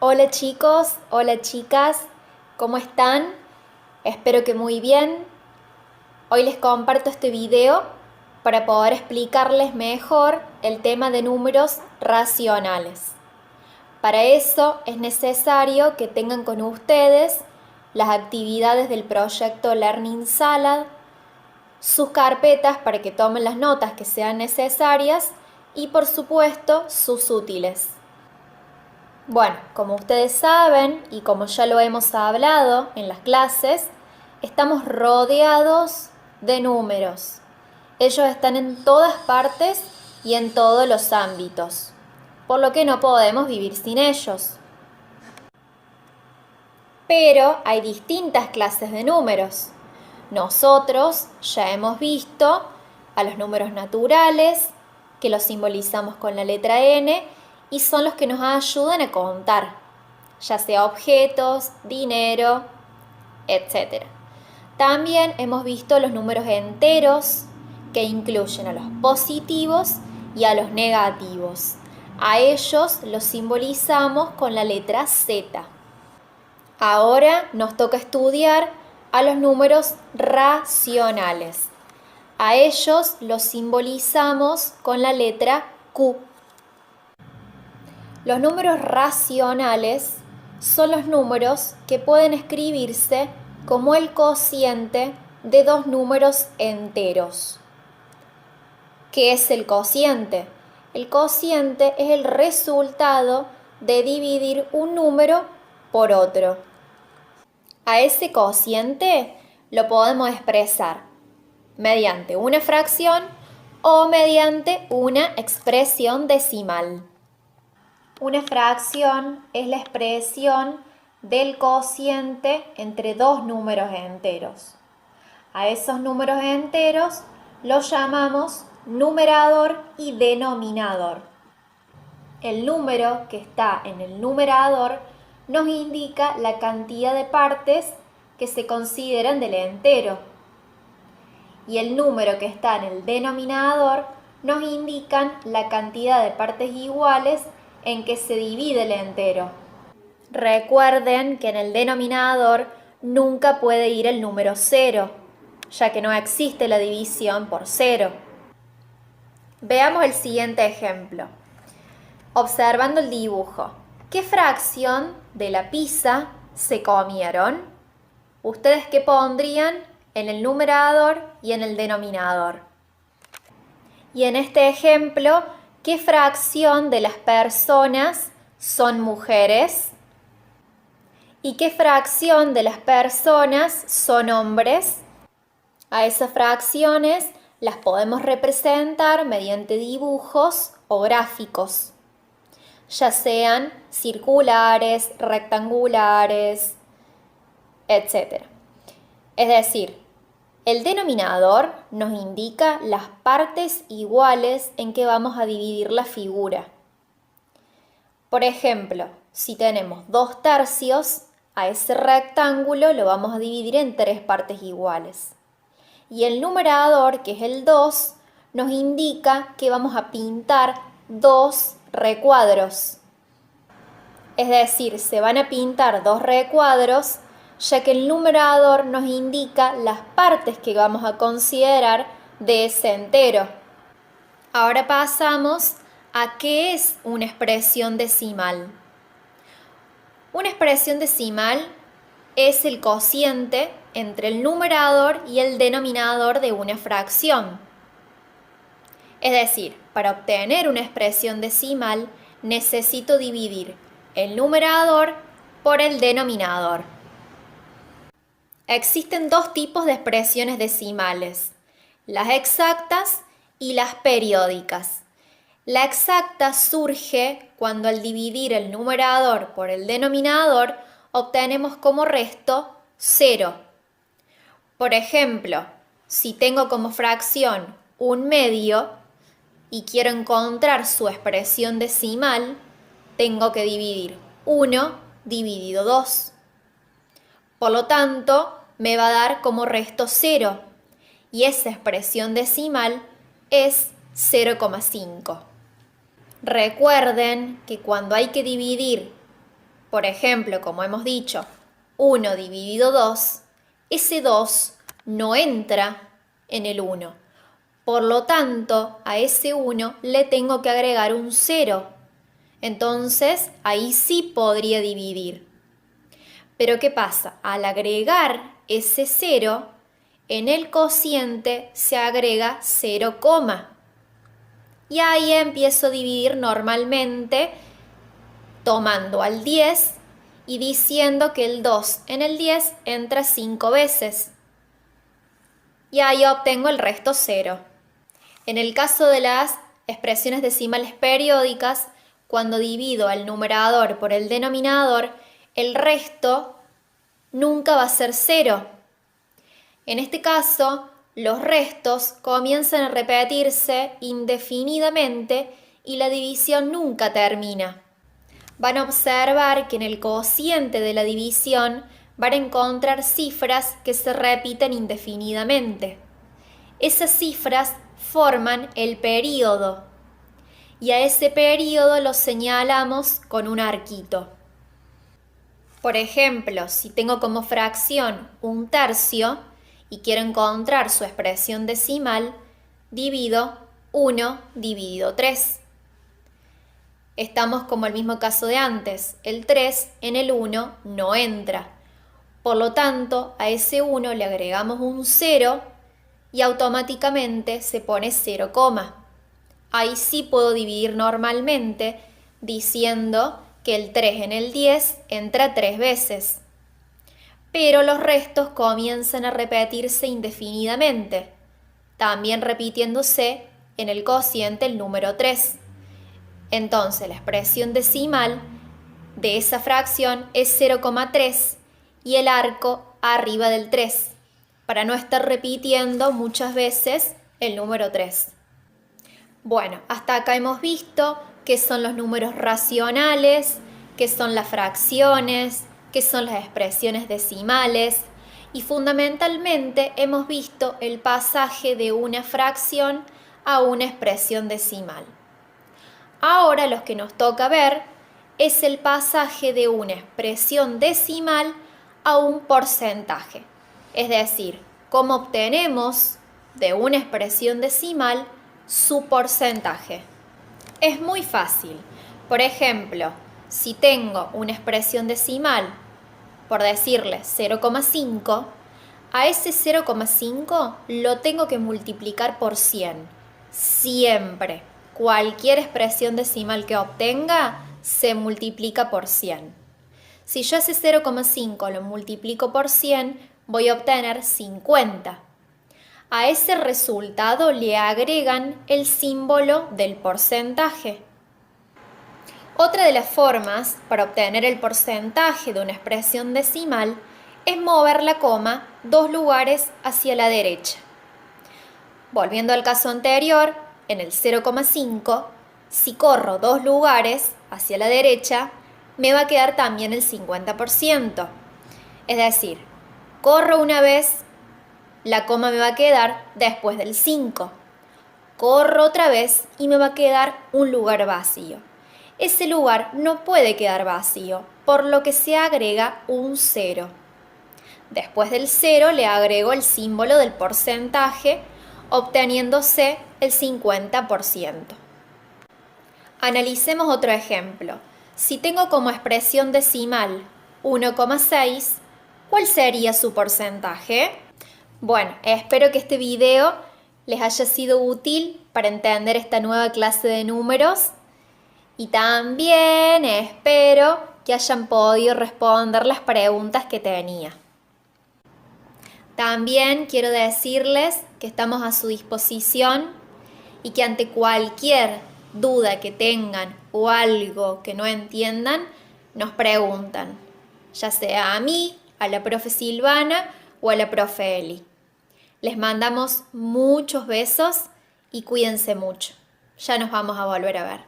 Hola chicos, hola chicas, ¿cómo están? Espero que muy bien. Hoy les comparto este video para poder explicarles mejor el tema de números racionales. Para eso es necesario que tengan con ustedes las actividades del proyecto Learning Salad, sus carpetas para que tomen las notas que sean necesarias y por supuesto sus útiles. Bueno, como ustedes saben y como ya lo hemos hablado en las clases, estamos rodeados de números. Ellos están en todas partes y en todos los ámbitos, por lo que no podemos vivir sin ellos. Pero hay distintas clases de números. Nosotros ya hemos visto a los números naturales, que los simbolizamos con la letra N, y son los que nos ayudan a contar, ya sea objetos, dinero, etc. También hemos visto los números enteros, que incluyen a los positivos y a los negativos. A ellos los simbolizamos con la letra Z. Ahora nos toca estudiar a los números racionales. A ellos los simbolizamos con la letra Q. Los números racionales son los números que pueden escribirse como el cociente de dos números enteros. ¿Qué es el cociente? El cociente es el resultado de dividir un número por otro. A ese cociente lo podemos expresar mediante una fracción o mediante una expresión decimal. Una fracción es la expresión del cociente entre dos números enteros. A esos números enteros los llamamos numerador y denominador. El número que está en el numerador nos indica la cantidad de partes que se consideran del entero. Y el número que está en el denominador nos indican la cantidad de partes iguales en que se divide el entero. Recuerden que en el denominador nunca puede ir el número 0, ya que no existe la división por 0. Veamos el siguiente ejemplo. Observando el dibujo, ¿qué fracción de la pizza se comieron? ¿Ustedes qué pondrían en el numerador y en el denominador? Y en este ejemplo, ¿qué fracción de las personas son mujeres? ¿Y qué fracción de las personas son hombres? A esas fracciones las podemos representar mediante dibujos o gráficos, ya sean circulares, rectangulares, etc. Es decir, el denominador nos indica las partes iguales en que vamos a dividir la figura. Por ejemplo, si tenemos 2/3, a ese rectángulo lo vamos a dividir en 3 partes iguales. Y el numerador, que es el 2, nos indica que vamos a pintar 2 recuadros. Es decir, se van a pintar 2 recuadros, ya que el numerador nos indica las partes que vamos a considerar de ese entero. Ahora pasamos a qué es una expresión decimal. Una expresión decimal es el cociente entre el numerador y el denominador de una fracción. Es decir, para obtener una expresión decimal necesito dividir el numerador por el denominador. Existen dos tipos de expresiones decimales, las exactas y las periódicas. La exacta surge cuando al dividir el numerador por el denominador obtenemos como resto 0. Por ejemplo, si tengo como fracción 1/2 y quiero encontrar su expresión decimal, tengo que dividir 1 dividido 2. Por lo tanto, me va a dar como resto 0 y esa expresión decimal es 0,5. Recuerden que cuando hay que dividir Por ejemplo, como hemos dicho, 1 dividido 2, ese 2 no entra en el 1. Por lo tanto, a ese 1 le tengo que agregar un 0. Entonces, ahí sí podría dividir. Pero ¿qué pasa? Al agregar ese 0, en el cociente se agrega 0, y ahí empiezo a dividir normalmente tomando al 10 y diciendo que el 2 en el 10 entra 5 veces. Y ahí obtengo el resto 0. En el caso de las expresiones decimales periódicas, cuando divido al numerador por el denominador, el resto nunca va a ser 0. En este caso, los restos comienzan a repetirse indefinidamente y la división nunca termina. Van a observar que en el cociente de la división van a encontrar cifras que se repiten indefinidamente. Esas cifras forman el período y a ese período lo señalamos con un arquito. Por ejemplo, si tengo como fracción 1/3 y quiero encontrar su expresión decimal, divido 1 dividido 3. Estamos como el mismo caso de antes, el 3 en el 1 no entra. Por lo tanto, a ese 1 le agregamos un 0 y automáticamente se pone 0, ahí sí puedo dividir normalmente diciendo que el 3 en el 10 entra 3 veces. Pero los restos comienzan a repetirse indefinidamente, también repitiéndose en el cociente el número 3. Entonces la expresión decimal de esa fracción es 0,3 y el arco arriba del 3, para no estar repitiendo muchas veces el número 3. Bueno, hasta acá hemos visto qué son los números racionales, qué son las fracciones, qué son las expresiones decimales y fundamentalmente hemos visto el pasaje de una fracción a una expresión decimal. Ahora lo que nos toca ver es el pasaje de una expresión decimal a un porcentaje, es decir, cómo obtenemos de una expresión decimal su porcentaje. Es muy fácil. Por ejemplo, si tengo una expresión decimal, por decirle 0,5, a ese 0,5 lo tengo que multiplicar por 100. Siempre. Cualquier expresión decimal que obtenga se multiplica por 100. Si yo ese 0,5 lo multiplico por 100, voy a obtener 50. A ese resultado le agregan el símbolo del porcentaje. Otra de las formas para obtener el porcentaje de una expresión decimal es mover la coma 2 lugares hacia la derecha. Volviendo al caso anterior, en el 0,5, si corro 2 lugares hacia la derecha, me va a quedar también el 50%. Es decir, corro una vez, la coma me va a quedar después del 5. Corro otra vez y me va a quedar un lugar vacío. Ese lugar no puede quedar vacío, por lo que se agrega un 0. Después del 0 le agrego el símbolo del porcentaje, obteniéndose el 50%. Analicemos otro ejemplo. Si tengo como expresión decimal 1,6, ¿cuál sería su porcentaje? Bueno, espero que este video les haya sido útil para entender esta nueva clase de números y también espero que hayan podido responder las preguntas que tenía. También quiero decirles que estamos a su disposición y que ante cualquier duda que tengan o algo que no entiendan, nos preguntan, ya sea a mí, a la profe Silvana o a la profe Eli. Les mandamos muchos besos y cuídense mucho. Ya nos vamos a volver a ver.